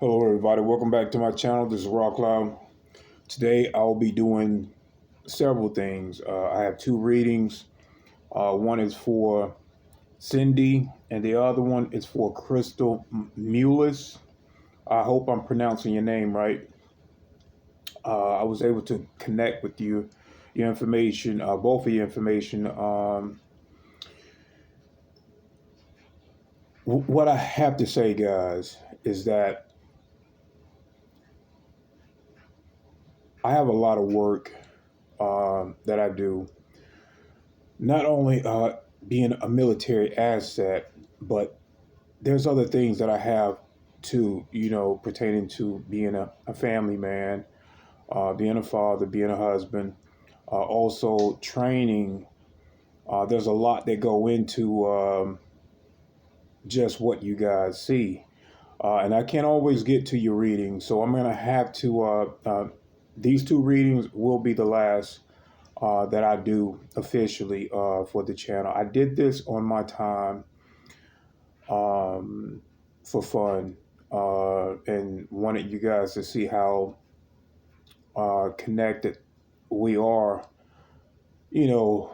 Hello everybody, welcome back to my channel. This is Raw Cloud. Today I'll be doing several things. I have two readings. One is for Cindy and the other one is for Crystal Mullis. I hope I'm pronouncing your name right. I was able to connect with you, your information, both of your information. What I have to say, guys, is that I have a lot of work that I do. Not only being a military asset, but there's other things that I have too, pertaining to being a family man, being a father, being a husband, also training. There's a lot that go into just what you guys see. And I can't always get to your readings, so I'm going to have to, these two readings will be the last that I do officially for the channel. I did this on my time for fun and wanted you guys to see how connected we are, you know,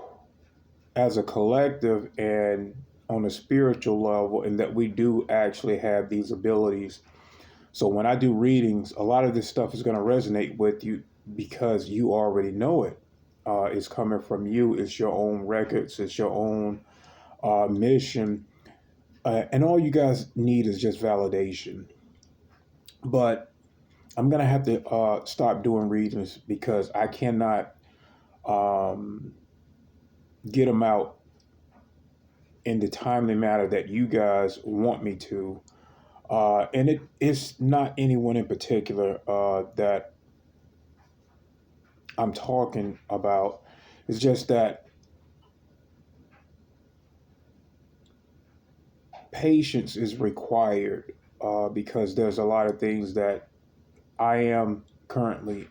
as a collective and on a spiritual level, and that we do actually have these abilities. So when I do readings, a lot of this stuff is going to resonate with you because you already know it. It's coming from you. It's your own records. It's your own mission. And all you guys need is just validation. But I'm going to have to stop doing readings because I cannot um, get them out in the timely manner that you guys want me to. And it's not anyone in particular that I'm talking about. It's just that patience is required because there's a lot of things that I am currently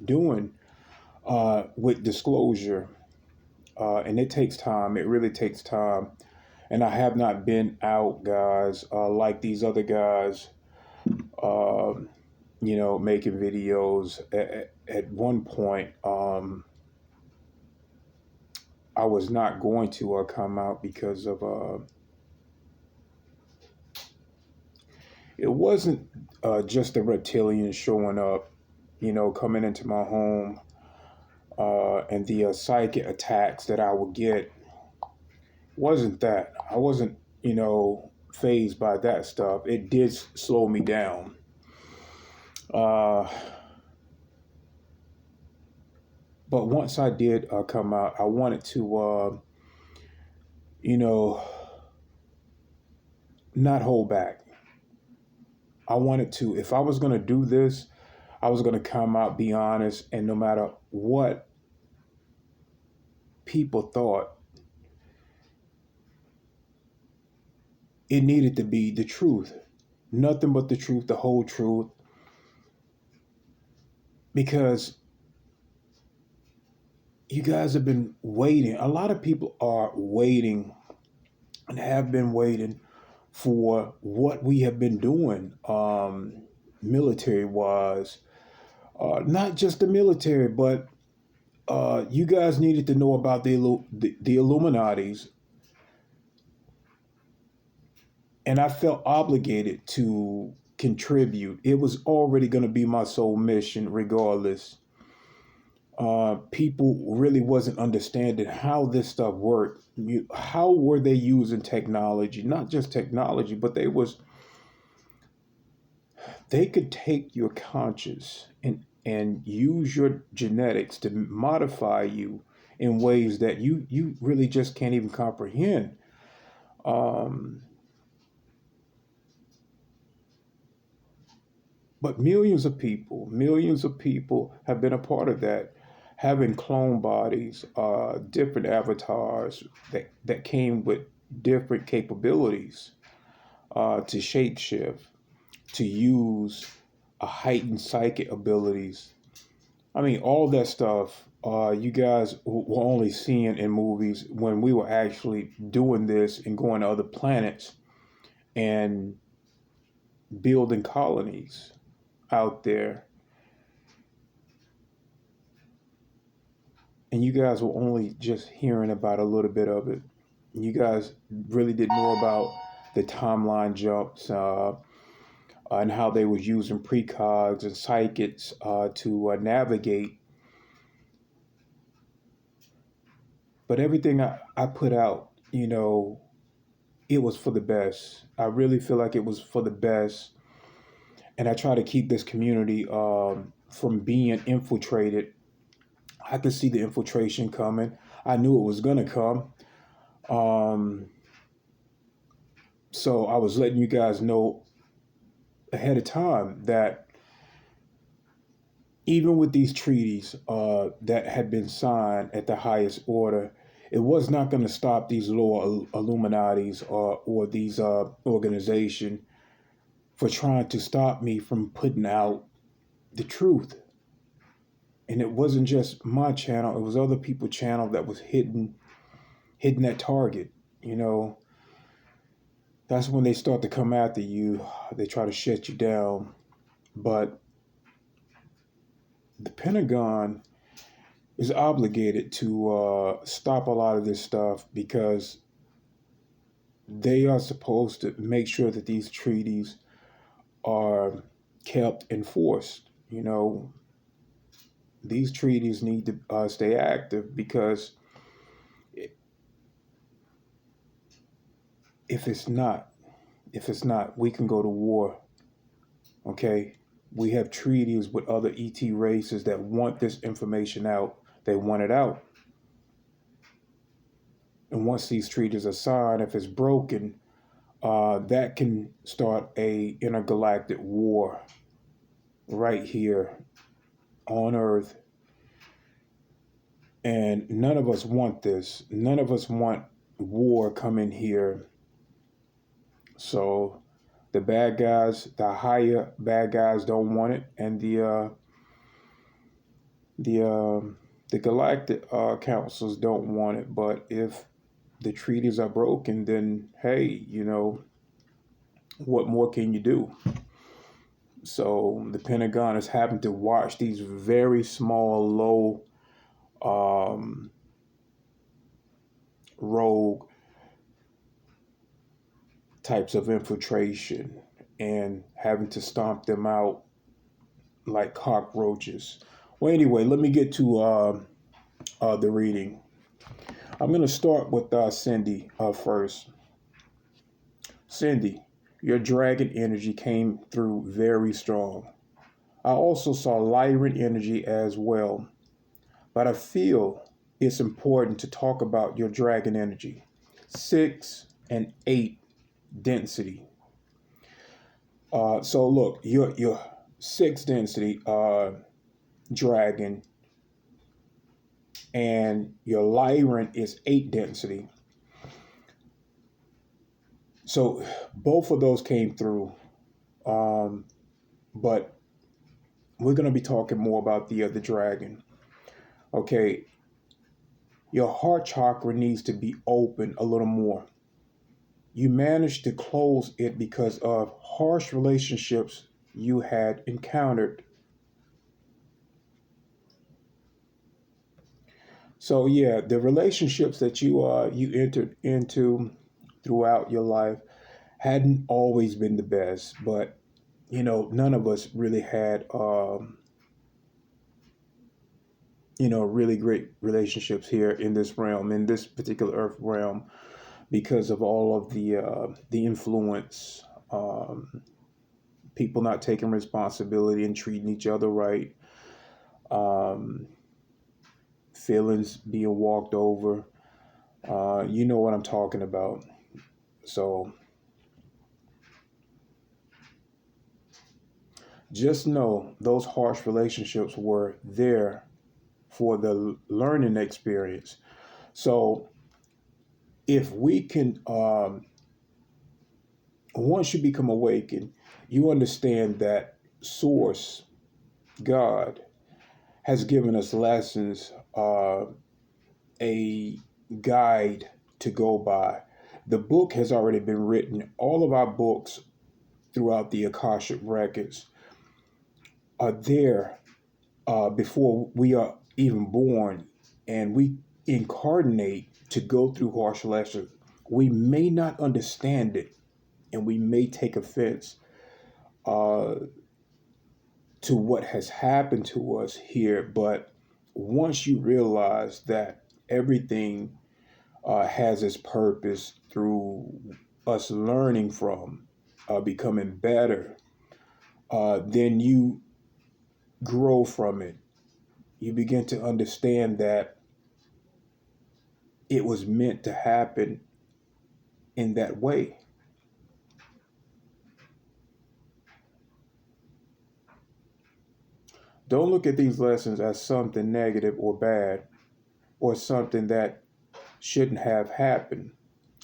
doing with disclosure. And it takes time. It really takes time. And I have not been out, guys, like these other guys, uh, making videos. At one point, I was not going to come out because of it wasn't just the reptilians showing up, coming into my home and the psychic attacks that I would get. Wasn't that. I wasn't, phased by that stuff. It did slow me down. Uh, but once I did come out, I wanted to, you know, not hold back. I wanted to, if I was going to do this, I was going to come out, be honest, and no matter what people thought, it needed to be the truth. Nothing but the truth, the whole truth. Because you guys have been waiting. A lot of people are waiting and have been waiting for what we have been doing military wise. Not just the military, but you guys needed to know about the Illuminati's, and I felt obligated to contribute. It was already going to be my sole mission, regardless. People really wasn't understanding how this stuff worked. How were they using technology? Not just technology, but they could take your conscious and use your genetics to modify you in ways that you really just can't even comprehend. Um, but millions of people have been a part of that, having clone bodies, different avatars that came with different capabilities to shapeshift, to use a heightened psychic abilities. I mean, all that stuff you guys were only seeing in movies when we were actually doing this and going to other planets and building colonies out there. And you guys were only just hearing about a little bit of it. You guys really didn't know about the timeline jumps and how they was using precogs and psychics to navigate. But everything I put out, it was for the best. I really feel like it was for the best. And I try to keep this community from being infiltrated. I could see the infiltration coming. I knew it was going to come. So I was letting you guys know ahead of time that even with these treaties that had been signed at the highest order, it was not going to stop these lower Illuminatis or these organizations for trying to stop me from putting out the truth. And it wasn't just my channel; it was other people's channel that was hitting that target. That's when they start to come after you. They try to shut you down. But the Pentagon is obligated to stop a lot of this stuff because they are supposed to make sure that these treaties are kept enforced. These treaties need to stay active because if it's not, we can go to war. Okay? We have treaties with other ET races that want this information out. They want it out. And once these treaties are signed, if it's broken, that can start a intergalactic war right here on Earth. And none of us want this. None of us want war coming here. So the bad guys, the higher bad guys, don't want it, and the galactic councils don't want it. But if the treaties are broken, then hey, what more can you do? So the Pentagon is having to watch these very small, low, rogue types of infiltration and having to stomp them out like cockroaches. Well, anyway, let me get to the reading. I'm going to start with Cindy first. Cindy, your dragon energy came through very strong. I also saw Lyran energy as well, but I feel it's important to talk about your dragon energy. 6 and 8 density. So look, your 6 density dragon and your Lyran is 8 density. So both of those came through, but we're going to be talking more about the dragon. Okay, your heart chakra needs to be open a little more. You managed to close it because of harsh relationships you had encountered. So yeah, the relationships that you entered into throughout your life hadn't always been the best, but none of us really had really great relationships here in this realm, in this particular earth realm, because of all of the influence, people not taking responsibility and treating each other right, feelings being walked over. You know what I'm talking about. So just know those harsh relationships were there for the learning experience. So if we can, once you become awakened, you understand that Source, God, has given us lessons, a guide to go by. The book has already been written. All of our books throughout the Akashic records are there before we are even born, and we incarnate to go through harsh lessons. We may not understand it, and we may take offense uh, to what has happened to us here. But once you realize that everything has its purpose through us learning from, becoming better, then you grow from it. You begin to understand that it was meant to happen in that way. Don't look at these lessons as something negative or bad or something that shouldn't have happened.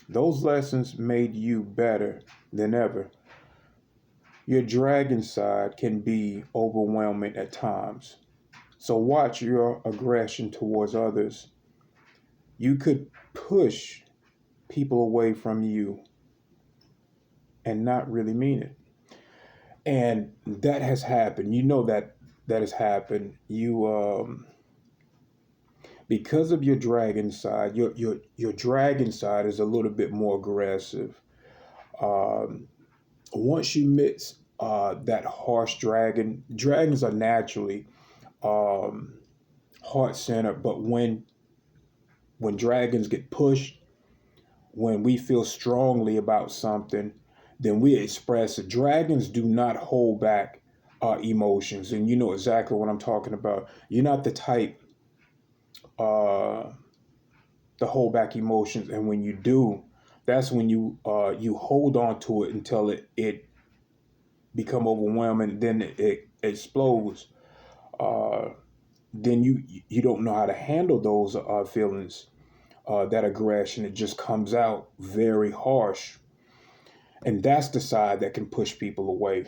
Those lessons made you better than ever. Your dragon side can be overwhelming at times. So watch your aggression towards others. You could push people away from you and not really mean it. And that has happened. You know that has happened. Because of your dragon side, your dragon side is a little bit more aggressive. Um, Once you mix that harsh dragons are naturally um, heart centered, but when dragons get pushed, when we feel strongly about something, then we express it. Dragons do not hold back emotions, and you know exactly what I'm talking about. You're not the type uh, to hold back emotions, and when you do, that's when you hold on to it until it become overwhelming. Then it explodes. Uh, then you don't know how to handle those feelings. That aggression, it just comes out very harsh, and that's the side that can push people away.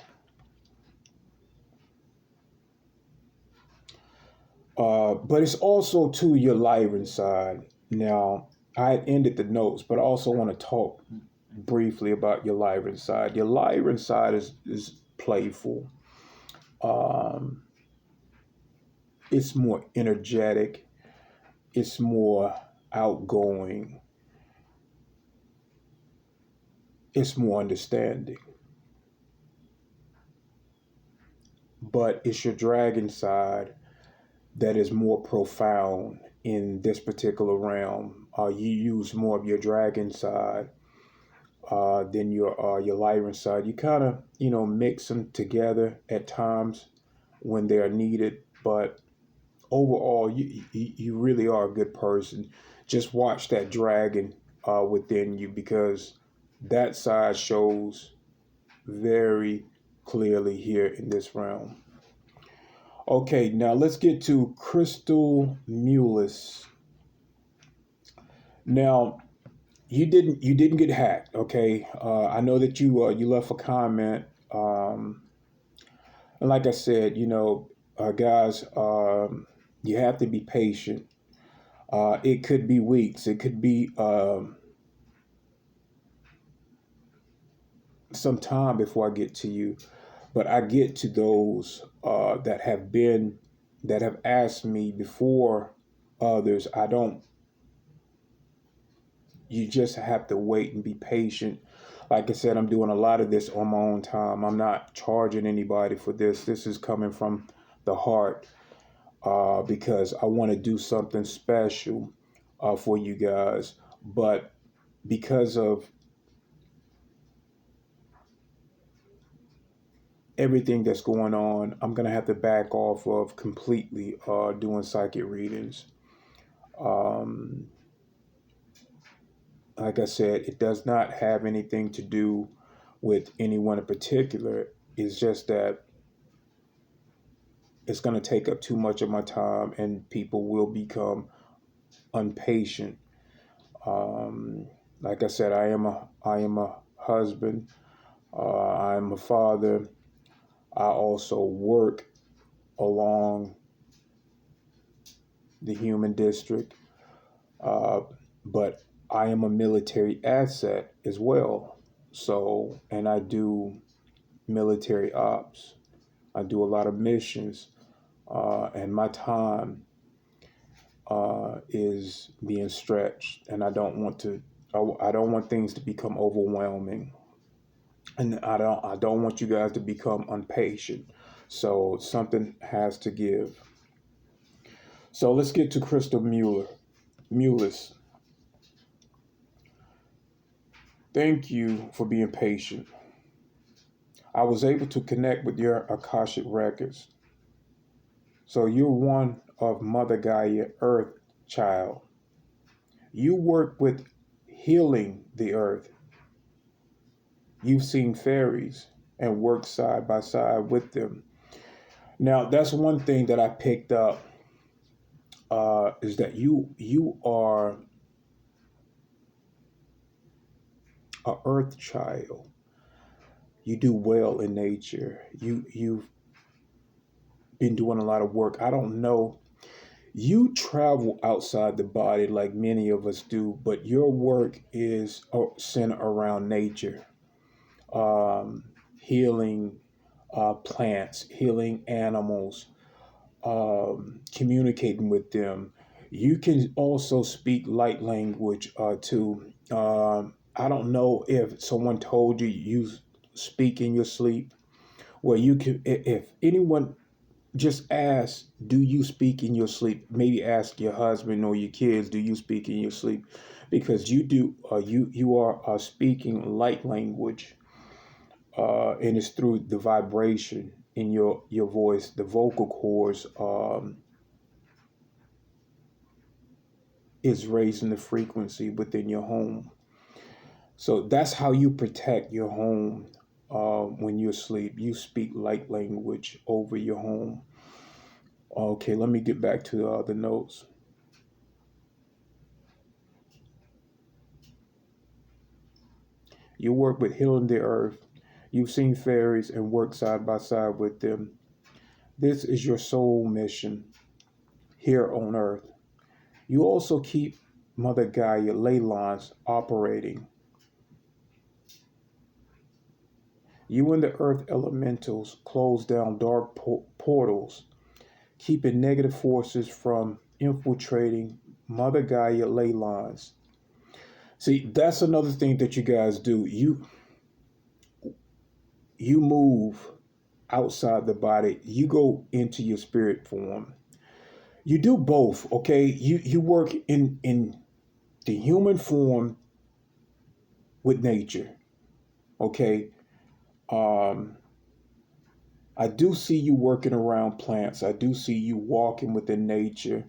But it's also to your Lyran side. Now, I had ended the notes, but I also want to talk briefly about your Lyran side. Your Lyran side is playful. Um, it's more energetic. It's more outgoing. It's more understanding. But it's your dragon side that is more profound in this particular realm. You use more of your dragon side than your Lyran side. You kind of mix them together at times when they are needed, but overall, you really are a good person. Just watch that dragon within you, because that side shows very clearly here in this realm. Okay, now let's get to Crystal Mullis. Now, you didn't get hacked. Okay, I know that you left a comment, and like I said, guys, you have to be patient. It could be weeks. It could be some time before I get to you, but I get to those that have asked me before others. I don't. You just have to wait and be patient. Like I said, I'm doing a lot of this on my own time. I'm not charging anybody for this. This is coming from the heart, because I want to do something special for you guys. But because of everything that's going on, I'm going to have to back off of completely doing psychic readings. Um, like I said, it does not have anything to do with anyone in particular. It's just that it's going to take up too much of my time, and people will become impatient. Um, like I said, I am a husband. I'm a father. I also work along the human district, but I am a military asset as well. So, and I do military ops. I do a lot of missions, and my time is being stretched, and I don't want to. I don't want things to become overwhelming, and I don't want you guys to become impatient. So something has to give. So let's get to Crystal Mullis. Thank you for being patient. I was able to connect with your Akashic records. So you're one of Mother Gaia, Earth Child. You work with healing the earth. You've seen fairies and worked side by side with them. Now, that's one thing that I picked up is that you are a Earth Child. You do well in nature. You've been doing a lot of work. I don't know. You travel outside the body like many of us do, but your work is centered around nature, um, healing plants, healing animals, communicating with them. You can also speak light language too. I don't know if someone told you you speak in your sleep. Well, you can. If anyone just ask, do you speak in your sleep? Maybe ask your husband or your kids, do you speak in your sleep? Because you do. You are speaking light language, and it's through the vibration in your voice, the vocal cords. Is raising the frequency within your home. So that's how you protect your home when you sleep. You speak light language over your home. Okay, let me get back to the notes. You work with healing the earth. You've seen fairies and worked side by side with them. This is your soul mission here on earth. You also keep Mother Gaia ley lines operating. You and the earth elementals close down dark portals, keeping negative forces from infiltrating Mother Gaia ley lines. See, that's another thing that you guys do. You move outside the body. You go into your spirit form. You do both, okay? You work in the human form with nature, okay? Um, I do see you working around plants. I do see you walking within nature.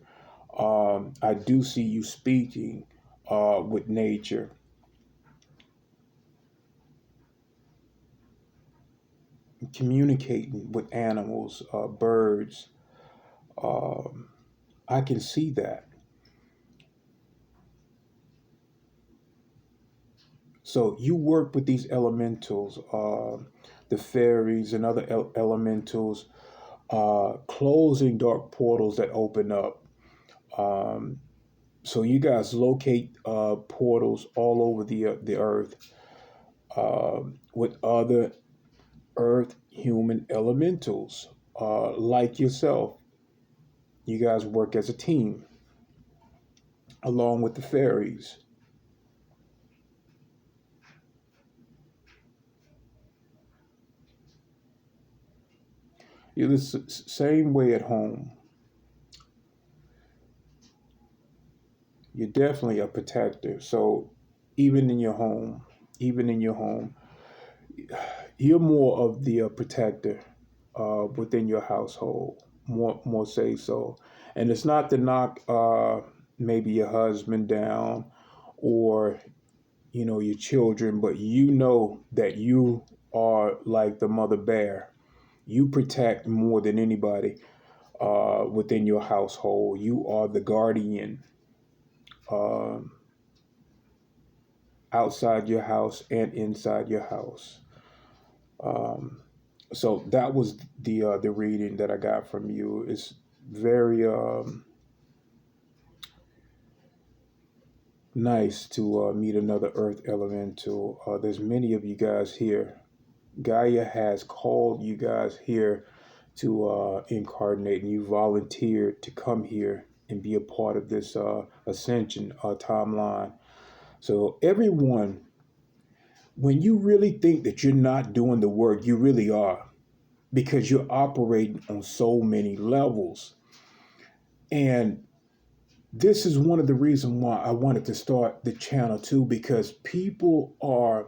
I do see you speaking with nature, communicating with animals, birds. Um, I can see that. So you work with these elementals, the fairies and other elementals, closing dark portals that open up. Um, so you guys locate portals all over the earth with other earth human elementals like yourself. You guys work as a team along with the fairies. You're the same way at home. You're definitely a protector. So even in your home, even in your home, you're more of the protector within your household. More say so, and it's not to knock maybe your husband down or your children, but you know that you are like the mother bear. You protect more than anybody within your household. You are the guardian um, outside your house and inside your house. Um, so that was the reading that I got from you. It's very nice to meet another Earth Elemental. There's many of you guys here. Gaia has called you guys here to incarnate, and you volunteered to come here and be a part of this ascension timeline. So everyone, when you really think that you're not doing the work, you really are, because you're operating on so many levels. And this is one of the reasons why I wanted to start the channel too, because people are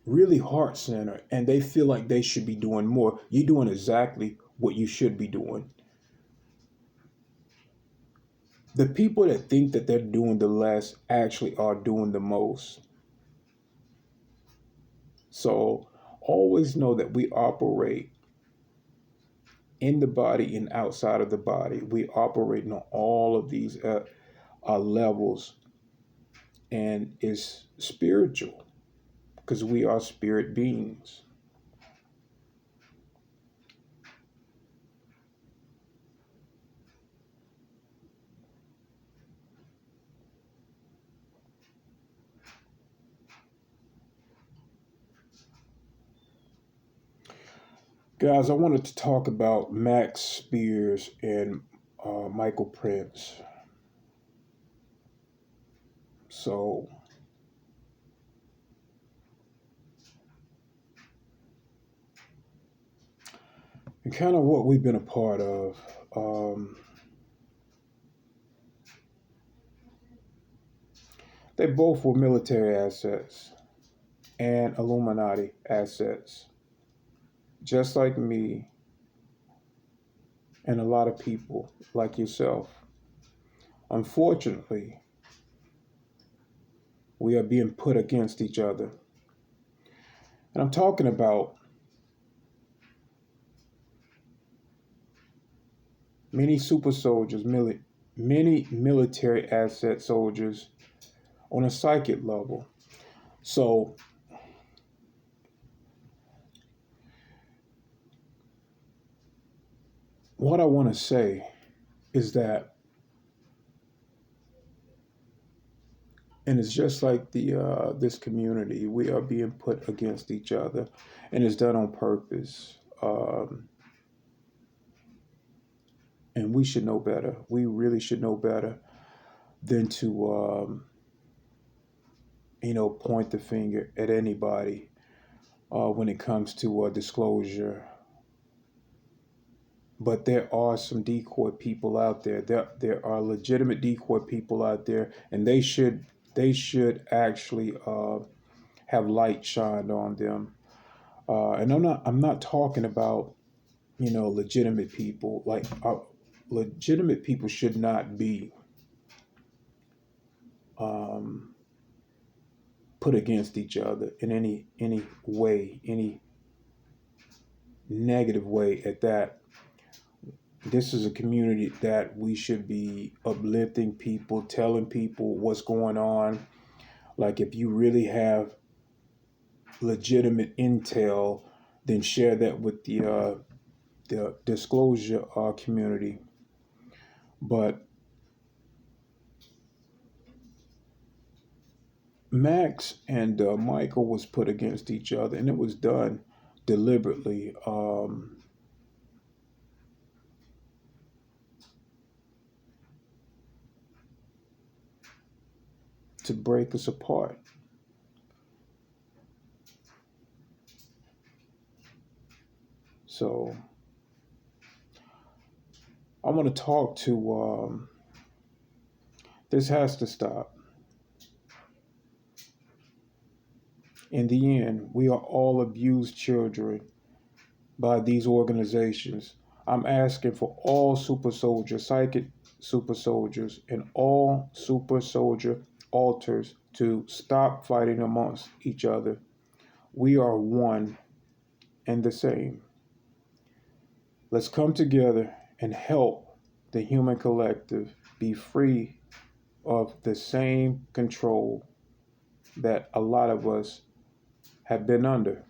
really heart centered and they feel like they should be doing more. You're doing exactly what you should be doing. The people that think that they're doing the less actually are doing the most. So always know that we operate in the body and outside of the body. We operate on all of these levels, and it's spiritual because we are spirit beings. Guys, I wanted to talk about Max Spears and Michael Prince. So, and kind of what we've been a part of. They both were military assets and Illuminati assets, just like me and a lot of people like yourself. Unfortunately, we are being put against each other. And I'm talking about many super soldiers, many military asset soldiers on a psychic level. So, what I want to say is that, and it's just like the this community, we are being put against each other, and it's done on purpose. And we should know better. We really should know better than to, point the finger at anybody when it comes to disclosure. But there are some decoy people out there. There are legitimate decoy people out there, and they should actually have light shined on them. And I'm not talking about legitimate people. Like legitimate people should not be put against each other in any way, any negative way at that. This is a community that we should be uplifting people, telling people what's going on. Like if you really have legitimate intel, then share that with the disclosure community. But Max and Michael was put against each other, and it was done deliberately. To break us apart. So I want to talk to, this has to stop. In the end, we are all abused children by these organizations. I'm asking for all super soldiers, psychic super soldiers, and all super soldier alters to stop fighting amongst each other. We are one and the same. Let's come together and help the human collective be free of the same control that a lot of us have been under.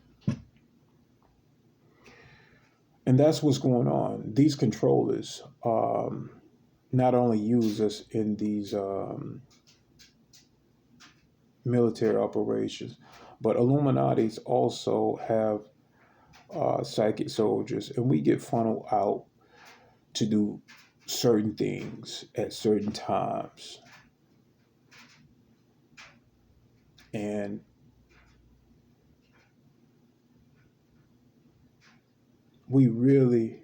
And that's what's going on. These controllers not only use us in these military operations, But Illuminatis also have psychic soldiers, and we get funneled out to do certain things at certain times. And we really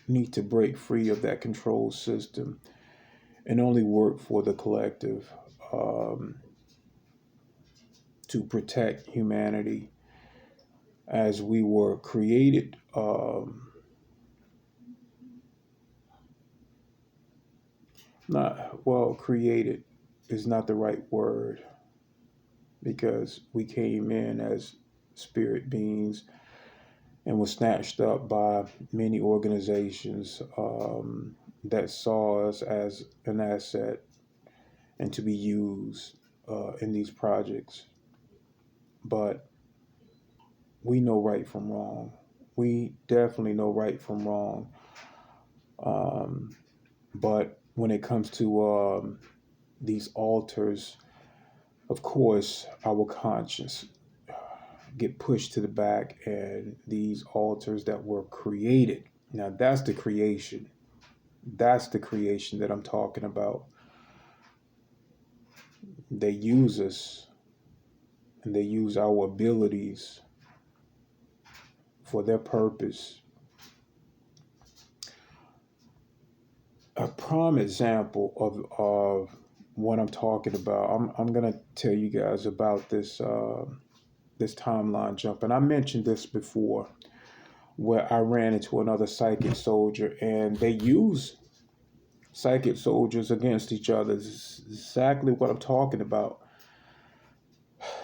need to break free of that control system and only work for the collective, to protect humanity as we were created. Not well, created is not the right word, because we came in as spirit beings and was snatched up by many organizations that saw us as an asset and to be used in these projects. But we know right from wrong. We definitely know right from wrong. But when it comes to these altars, of course, our conscience get pushed to the back, and these altars that were created. Now, that's the creation. That's the creation that I'm talking about. They use us, and they use our abilities for their purpose. A prime example of what I'm talking about, I'm going to tell you guys about this this timeline jump. And I mentioned this before, where I ran into another psychic soldier, and they use psychic soldiers against each other. This is exactly what I'm talking about.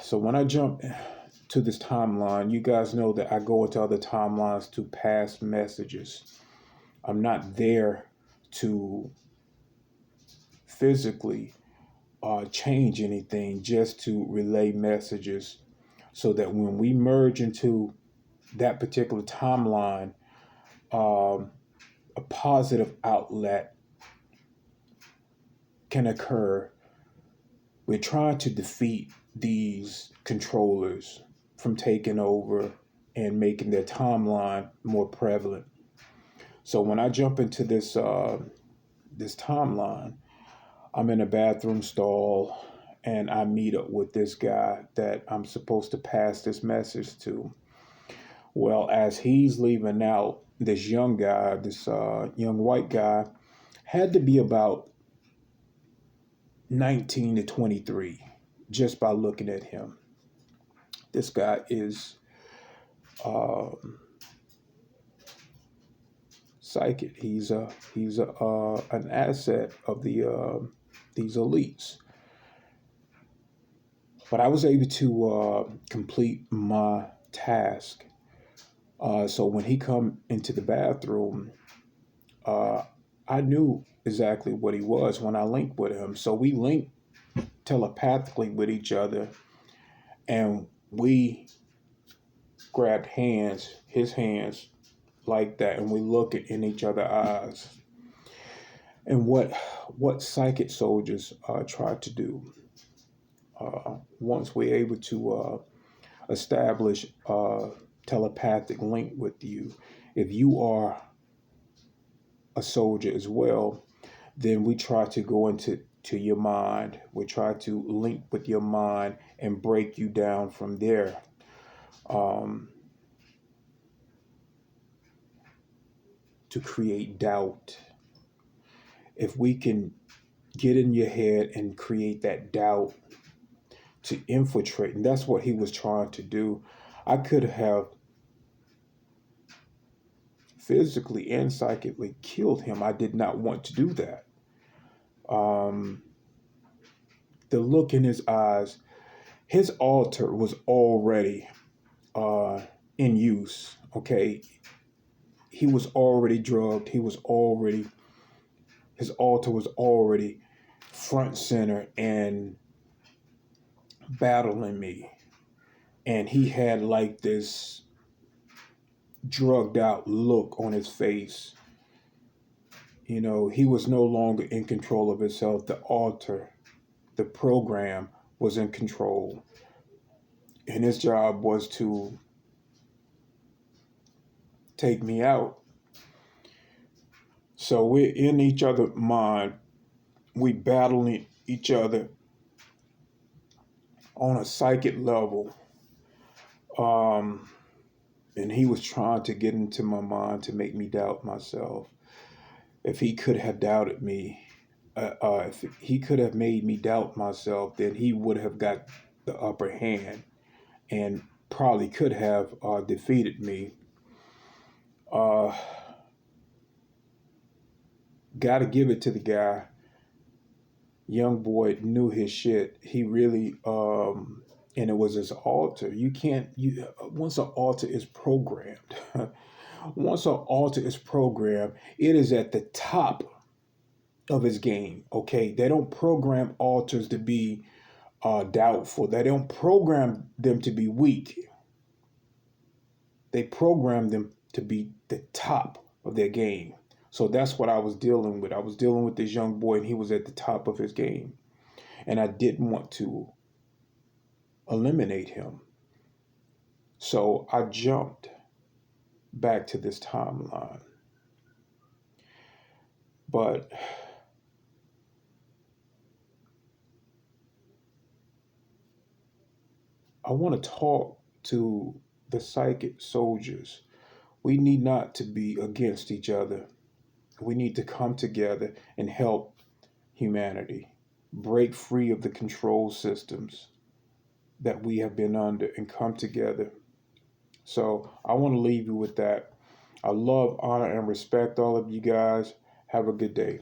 So when I jump to this timeline, you guys know that I go into other timelines to pass messages. I'm not there to physically change anything, just to relay messages, so that when we merge into that particular timeline, a positive outlet can occur. We're trying to defeat these controllers from taking over and making their timeline more prevalent. So when I jump into this this timeline, I'm in a bathroom stall, and I meet up with this guy that I'm supposed to pass this message to. Well, as he's leaving out, this young guy, this young white guy, had to be about 19 to 23, just by looking at him. This guy is psychic. He's an asset of these elites. But I was able to complete my task. So when he come into the bathroom, I knew exactly what he was when I linked with him. So we linked telepathically with each other, and we grabbed hands, his hands, like that, and we look in each other's eyes. And what psychic soldiers try to do, once we're able to establish a telepathic link with you, if you are a soldier as well, then we try to go into your mind. We try to link with your mind and break you down from there. To create doubt. If we can get in your head and create that doubt to infiltrate, and that's what he was trying to do. I could have physically and psychically killed him. I did not want to do that. The look in his eyes, his altar was already in use. Okay, he was already drugged. His altar was already front center and battling me. And he had like this drugged out look on his face. You know, he was no longer in control of himself. The altar, the program, was in control. And his job was to take me out. So we're in each other's mind. We battling each other on a psychic level. Um, and he was trying to get into my mind to make me doubt myself. If he could have doubted me, if he could have made me doubt myself, then he would have got the upper hand and probably could have defeated me. Uh, Got to give it to the guy. Young boy knew his shit. He really, and it was his altar. You can't, once an altar is programmed, once an altar is programmed, it is at the top of his game. Okay, they don't program altars to be doubtful. They don't program them to be weak. They program them to be the top of their game. So that's what I was dealing with. I was dealing with this young boy, and he was at the top of his game, and I didn't want to eliminate him. So I jumped back to this timeline. But I want to talk to the psychic soldiers. We need not to be against each other. We need to come together and help humanity break free of the control systems that we have been under and come together. So I want to leave you with that. I love, honor, and respect all of you guys. Have a good day.